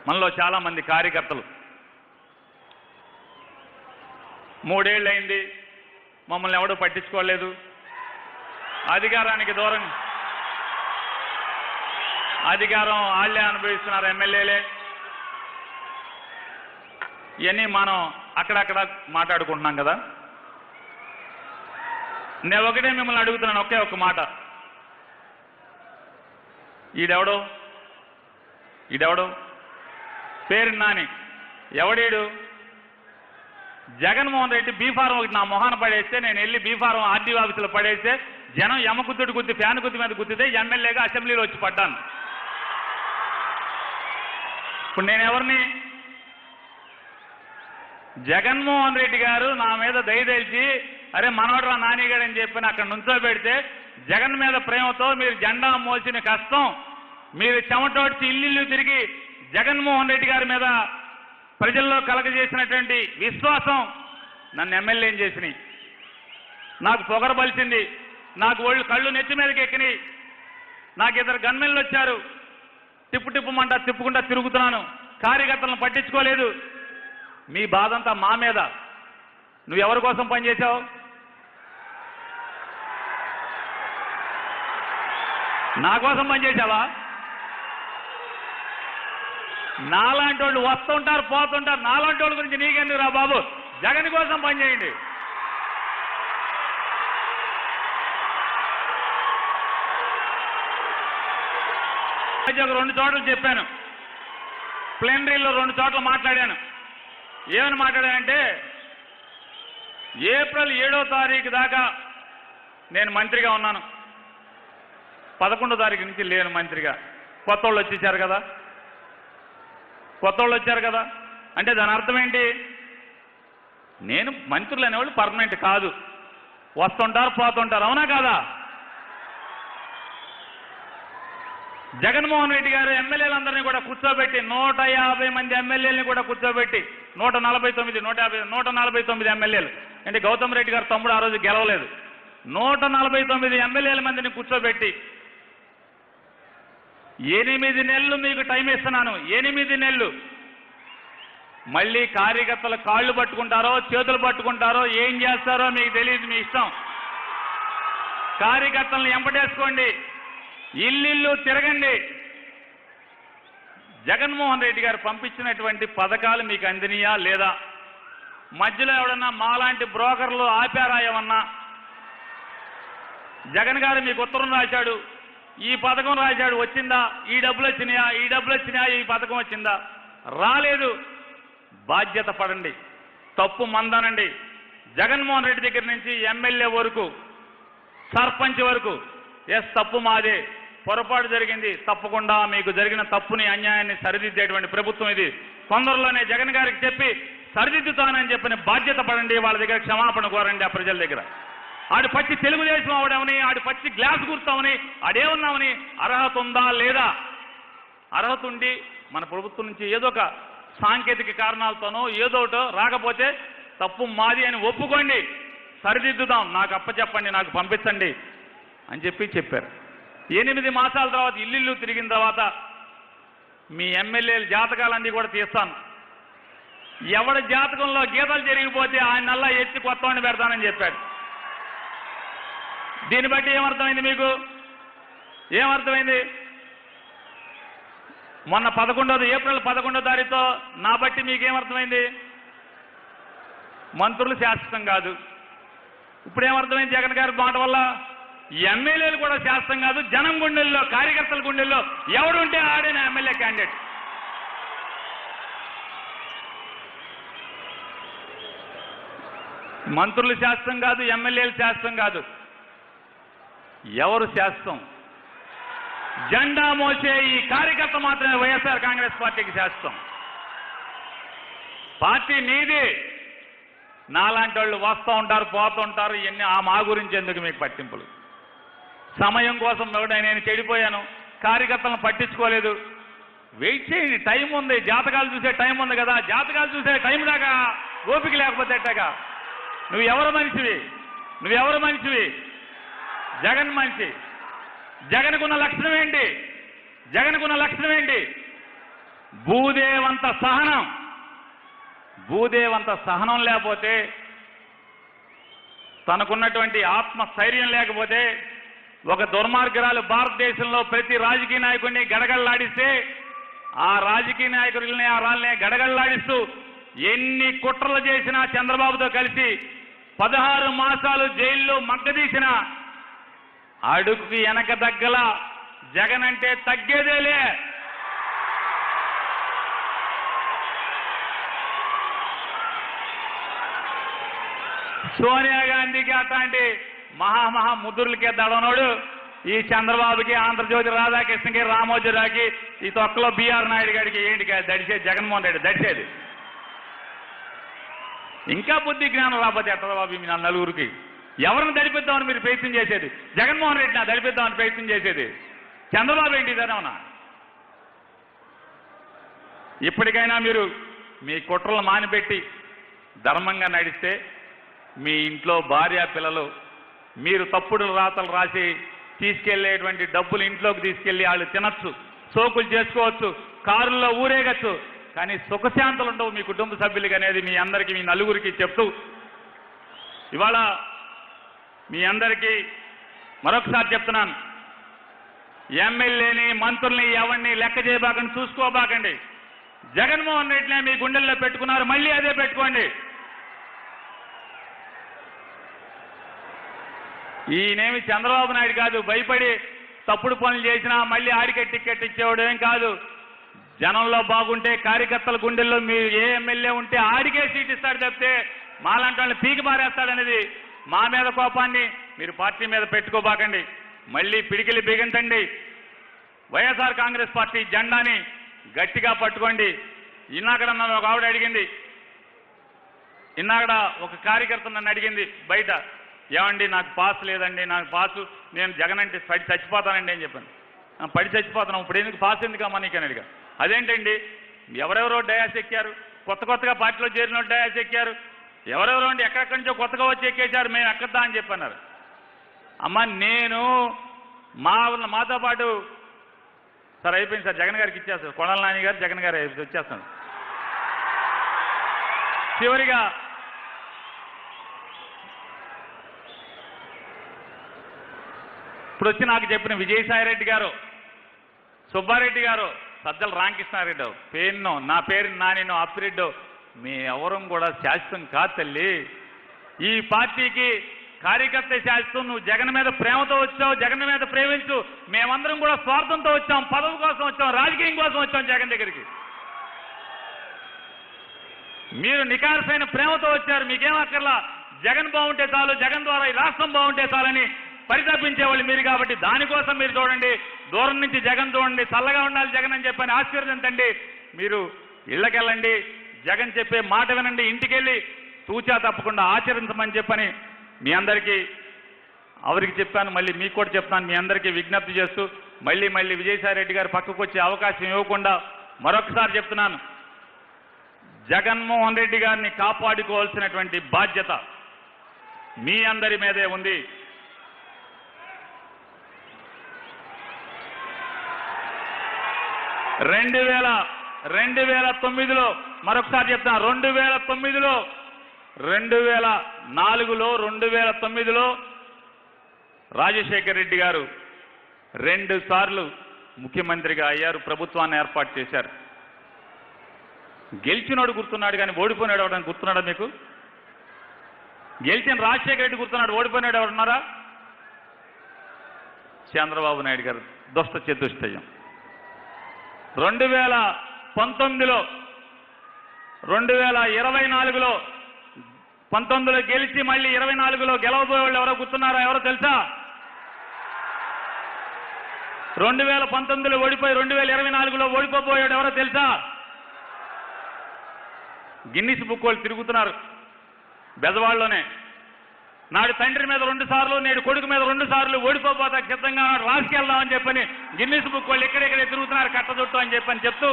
మనలో చాలామంది కార్యకర్తలు 3 ఏళ్ళు అయింది, మమ్మల్ని ఎవడూ పట్టించుకోలేదు, అధికారానికి దూరం, అధికారం వాళ్ళే అనుభవిస్తున్నారు, ఎమ్మెల్యేలే. ఇవన్నీ మనం అక్కడక్కడ మాట్లాడుకుంటున్నాం కదా. నేను ఒకటే మిమ్మల్ని అడుగుతున్నాను, ఒకే ఒక్క మాట. ఈడెవడో పేరు నాని, ఎవడీడు? జగన్మోహన్ రెడ్డి బీఫారం ఒకటి నా మొహాన పడేస్తే, నేను వెళ్ళి బీఫారం ఆర్డీఓ ఆఫీసులో పడేస్తే, జనం ఎమ్మకుత్తుడు గుద్ది ఫ్యాన్ గుద్ది మీద గుద్దితే ఎమ్మెల్యేగా అసెంబ్లీలో వచ్చి పడ్డాను. ఇప్పుడు నేను ఎవరిని? జగన్మోహన్ రెడ్డి గారు నా మీద దయదలిచి అరే మనవడరా నానిగాడు అని చెప్పి అక్కడ నుంచోబెడితే, జగన్ మీద ప్రేమతో మీరు జెండా మోసిన కష్టం, మీరు చెమటోడ్చి ఇల్లు తిరిగి జగన్మోహన్ రెడ్డి గారి మీద ప్రజల్లో కలగజేసినటువంటి విశ్వాసం నన్ను ఎమ్మెల్యేని చేసినాయి. నాకు పొగరు బలిసింది, నాకు ఒళ్ళు కళ్ళు నెత్తి మీదకి ఎక్కినాయి, నాకు 2 గన్మెన్లు వచ్చారు, తిప్పుమంటా తిప్పుకుంటా తిరుగుతున్నాను, కార్యకర్తలను పట్టించుకోలేదు. మీ బాధంతా మా మీద. నువ్వు ఎవరి కోసం పనిచేశావు? నా కోసం పనిచేశావా? నాలాంటి వాళ్ళు వస్తుంటారు పోతుంటారు, నాలాంటి వాళ్ళ గురించి నీకెందుకు రా బాబు? జగన్ కోసం పనిచేయండి. ఒక 2 చోట్ల చెప్పాను, ప్లెనరీలో 2 చోట్ల మాట్లాడాను. ఏమని మాట్లాడానంటే, ఏప్రిల్ 7వ తారీఖు దాకా నేను మంత్రిగా ఉన్నాను, 11వ తారీఖు నుంచి లేను మంత్రిగా. కొత్త వాళ్ళు వచ్చేసారు కదా, అంటే దాని అర్థం ఏంటి? నేను మంత్రులు అనేవాళ్ళు పర్మనెంట్ కాదు, వస్తుంటారు పోతుంటారు, అవునా కాదా? జగన్మోహన్ రెడ్డి గారు ఎమ్మెల్యేలందరినీ కూడా కూర్చోబెట్టి, 150 మంది ఎమ్మెల్యేలని కూడా కూర్చోబెట్టి, 149 ఎమ్మెల్యేలు అంటే గౌతమ్ రెడ్డి గారు తమ్ముడు ఆ రోజు గెలవలేదు, 149 ఎమ్మెల్యేల మందిని కూర్చోబెట్టి 8 నెలలు మీకు టైం ఇస్తున్నాను. 8 నెలలు. మళ్ళీ కార్యకర్తలు కాళ్ళు పట్టుకుంటారో చేతులు పట్టుకుంటారో ఏం చేస్తారో మీకు తెలియదు, మీ ఇష్టం. కార్యకర్తలను ఎంపటేసుకోండి, ఇల్లు తిరగండి. జగన్మోహన్ రెడ్డి గారు పంపించినటువంటి పథకాలు మీకు అందినయా లేదా? మధ్యలో ఎవడన్నా మాలాంటి బ్రోకర్లు ఆపారా ఏమన్నా? జగన్ గారు మీకు ఉత్తరం రాశాడు, ఈ పథకం రాశాడు, వచ్చిందా? ఈ డబ్బులు వచ్చినాయా? ఈ పథకం వచ్చిందా? రాలేదు. బాధ్యత పడండి, తప్పు మందనండి. జగన్మోహన్ రెడ్డి దగ్గర నుంచి ఎమ్మెల్యే వరకు, సర్పంచ్ వరకు, తప్పు మాదే, పొరపాటు జరిగింది, తప్పకుండా మీకు జరిగిన తప్పుని అన్యాయాన్ని సరిదిద్దేటువంటి ప్రభుత్వం ఇది. తొందరలోనే జగన్ గారికి చెప్పి సరిదిద్దుతానని చెప్పిన బాధ్యత పడండి. వాళ్ళ దగ్గర క్షమాపణ కోరండి. ఆ ప్రజల దగ్గర ఆడు పచ్చి తెలుగుదేశం అవడమని, ఆడు పచ్చి గ్లాస్ గుర్తామని, ఆడేమన్నామని అర్హత ఉందా లేదా? అర్హత ఉండి మన ప్రభుత్వం నుంచి ఏదో ఒక సాంకేతిక కారణాలతోనో ఏదోటో రాకపోతే తప్పు మాది అని ఒప్పుకోండి, సరిదిద్దుదాం, నాకు అప్పచెప్పండి, నాకు పంపించండి అని చెప్పారు. 8 మాసాల తర్వాత ఇల్లు తిరిగిన తర్వాత మీ ఎమ్మెల్యేల జాతకాలన్నీ కూడా తీస్తాను. ఎవడి జాతకంలో గీతలు జరిగిపోతే ఆయనల్లా ఎత్తి కొత్తవాడిని పెడతానని చెప్పాడు. దీన్ని బట్టి ఏమర్థమైంది మీకు? ఏమర్థమైంది? మొన్న ఏప్రిల్ 11వ తారీఖుతో నా బట్టి మీకేమర్థమైంది? మంత్రులు శాశ్వతం కాదు. ఇప్పుడు ఏమర్థమైంది జగన్ గారి మాట వల్ల? ఎమ్మెల్యేలు కూడా శాశ్వతం కాదు. జనం గుండెల్లో, కార్యకర్తల గుండెల్లో ఎవడుంటే ఆడే నా ఎమ్మెల్యే క్యాండిడేట్. మంత్రులు శాశ్వతం కాదు, ఎమ్మెల్యేలు శాశ్వతం కాదు. ఎవరు శాశ్వతం? జెండా మోసే ఈ కార్యకర్త మాత్రమే వైఎస్ఆర్ కాంగ్రెస్ పార్టీకి శాశ్వతం. పార్టీ నీది. నాలాంటి వాళ్ళు వస్తూ ఉంటారు, పోతూ ఉంటారు. ఇవన్నీ మా గురించి ఎందుకు మీకు పట్టింపులు? సమయం కోసం నేను చెడిపోయాను, కార్యకర్తలను పట్టించుకోలేదు. వెయిట్ చేయండి, టైం ఉంది. జాతకాలు చూసే టైం ఉంది కదా. జాతకాలు చూసే టైం దాకా ఓపిక లేకపోతే ఎట్టగా? నువ్వెవరు మనిషివి? జగన్ మనిషి. జగన్కున్న లక్షణం ఏంటి? భూదేవంత సహనం లేకపోతే, తనకున్నటువంటి ఆత్మస్థైర్యం లేకపోతే, ఒక దుర్మార్గురాలు భారతదేశంలో ప్రతి రాజకీయ నాయకుడిని గడగడలాడిస్తే, ఆ రాజకీయ నాయకుల్ని ఆ రాళ్ళని గడగడలాడిస్తూ ఎన్ని కుట్రలు చేసినా చంద్రబాబుతో కలిసి 16 మాసాలు జైల్లో మగ్గదీసిన అడుగుకి వెనక దగ్గల జగన్ అంటే తగ్గేదేలే. సోనియా గాంధీకి అట్లాంటి మహా ముద్దులకి దడనోడు ఈ చంద్రబాబుకి, ఆంధ్రజ్యోతి రాధాకృష్ణకి, రామోజీరావుకి, ఈ తొక్కలో బిఆర్ నాయుడు గారికి ఏంటి దడిచేది జగన్మోహన్ రెడ్డి దడిచేది. ఇంకా బుద్ధి జ్ఞానం రాకపోతే ఎట్లా బాబు మీ నలుగురికి? ఎవరిని దడిపిద్దామని మీరు ప్రయత్నం చేసేది? జగన్మోహన్ రెడ్డిని దడిపిద్దామని ప్రయత్నం చేసేది చంద్రబాబు ఏంటి ఇదేనా? ఇప్పటికైనా మీరు మీ కుట్రలు మానిపెట్టి ధర్మంగా నడిస్తే మీ ఇంట్లో భార్య పిల్లలు, మీరు తప్పుడు రాతలు రాసి తీసుకెళ్లేటువంటి డబ్బులు ఇంట్లోకి తీసుకెళ్లి వాళ్ళు తినచ్చు, సోకులు చేసుకోవచ్చు, కారుల్లో ఊరేగచ్చు, కానీ సుఖశాంతులు ఉండవు మీ కుటుంబ సభ్యులకి అనేది మీ అందరికీ, మీ నలుగురికి చెప్తూ ఇవాళ మీ అందరికీ మరొకసారి చెప్తున్నాను, ఎమ్మెల్యేని మంత్రుల్ని ఎవరిని లెక్క చేయబాకండి, చూసుకోబాకండి. జగన్మోహన్ రెడ్డినే మీ గుండెల్లో పెట్టుకున్నారు, మళ్ళీ అదే పెట్టుకోండి. ఈయనేమి చంద్రబాబు నాయుడు కాదు, భయపడి తప్పుడు పనులు చేసినా మళ్ళీ ఆడికే టికెట్ ఇచ్చేవాడు ఏం కాదు. జనంలో బాగుంటే కార్యకర్తల గుండెల్లో మీరు ఏ ఎమ్మెల్యే ఉంటే ఆడికే సీట్ ఇస్తాడు తప్పితే మాలాంటి వాళ్ళని పీకి మారేస్తాడనేది మా మీద కోపాన్ని మీరు పార్టీ మీద పెట్టుకోబాకండి. మళ్ళీ పిడికిలి బిగించండి. వైఎస్ఆర్ కాంగ్రెస్ పార్టీ జెండాని గట్టిగా పట్టుకోండి. ఇన్నాకడ నన్ను ఒక ఆవిడ అడిగింది, ఇన్నాకడ ఒక కార్యకర్త నన్ను అడిగింది బయట, ఏమండి నాకు పాస్ లేదండి, నాకు పాసు, నేను జగన్ అంటే పడి చచ్చిపోతానండి అని చెప్పాను. పడి చచ్చిపోతున్నాం, ఇప్పుడు ఎందుకు పాస్ ఎందుకమ్మా నీకని అడిగా. అదేంటండి ఎవరెవరో డయాస్ ఎక్కారు, కొత్తగా పార్టీలో చేరిన డయాస్ ఎక్కారు, ఎవరెవరో అంటే ఎక్కడెక్కడి నుంచో కొత్తగా వచ్చి ఎక్కేశారు, మేము ఎక్కద్దా అని చెప్పన్నారు. అమ్మ నేను మాతో పాటు సార్ అయిపోయింది సార్, జగన్ గారికి ఇచ్చేస్తారు, కొడాల నాని గారు జగన్ గారు వచ్చేస్తాను. చివరిగా ఇప్పుడు వచ్చి నాకు చెప్పిన విజయసాయిరెడ్డి గారు, సుబ్బారెడ్డి గారు, సజ్జల రామకృష్ణారెడ్డి, పేరును నా పేరు నానిను అప్పిరెడ్డి, మీ ఎవరం కూడా శాశ్వతం కాదు తల్లి. ఈ పార్టీకి కార్యకర్త శాశ్వతం. నువ్వు జగన్ మీద ప్రేమతో వచ్చావు, జగన్ మీద ప్రేమించు. మేమందరం కూడా స్వార్థంతో వచ్చాం, పదవి కోసం వచ్చాం, రాజకీయం కోసం వచ్చాం జగన్ దగ్గరికి. మీరు నికార్సైన ప్రేమతో వచ్చారు, మీకేం అక్కర్లా, జగన్ బాగుంటే చాలు, జగన్ ద్వారా ఈ రాష్ట్రం బాగుంటే చాలని పరితపించేవాళ్ళు మీరు. కాబట్టి దానికోసం మీరు చూడండి, దూరం నుంచి జగన్ చూడండి, చల్లగా ఉండాలి జగన్ అని చెప్పని ఆశీర్వదించండి. మీరు ఇళ్ళకెళ్ళండి, జగన్ చెప్పే మాట వినండి, ఇంటికెళ్ళి తూచా తప్పకుండా ఆచరించమని చెప్పని మీ అందరికీ అవరికి చెప్పాను, మళ్ళీ మీకు కూడా చెప్తాను. మీ అందరికీ విజ్ఞప్తి చేస్తూ మళ్ళీ విజయసాయిరెడ్డి గారు పక్కకు వచ్చే అవకాశం ఇవ్వకుండా మరొకసారి చెప్తున్నాను, జగన్మోహన్ రెడ్డి గారిని కాపాడుకోవాల్సినటువంటి బాధ్యత మీ అందరి మీదే ఉంది. 2009లో మరొకసారి చెప్తాను, 2009లో 2004లో 2009లో రాజశేఖర్ రెడ్డి గారు 2 సార్లు ముఖ్యమంత్రిగా అయ్యారు, ప్రభుత్వాన్ని ఏర్పాటు చేశారు. గెలిచినోడు గుర్తున్నాడు కానీ ఓడిపోయినాడు ఎవడని గుర్తున్నాడా మీకు? గెలిచిన రాజశేఖర రెడ్డి గుర్తున్నాడు, ఓడిపోయినాడు ఎవరున్నారా? చంద్రబాబు నాయుడు గారు దుష్ట చతుష్టయం. 2019లో 2024లో 19లో గెలిచి మళ్ళీ 24లో గెలవబోయే వాళ్ళు ఎవరో గుర్తున్నారా? ఎవరో తెలుసా? 2019లో ఓడిపోయి 2024లో ఓడిపోబోయాడు ఎవరో తెలుసా? గిన్నిస్ బుక్ వాళ్ళు తిరుగుతున్నారు బెజవాడలోనే. నాడు తండ్రి మీద 2 సార్లు, నేడు కొడుకు మీద 2 సార్లు ఓడిపోతా సిద్ధంగా రాసుకెళ్దామని చెప్పని గిన్నిస్ బుక్ వాళ్ళు ఎక్కడెక్కడే తిరుగుతున్నారు కట్టజొట్టు అని చెప్పని చెప్తూ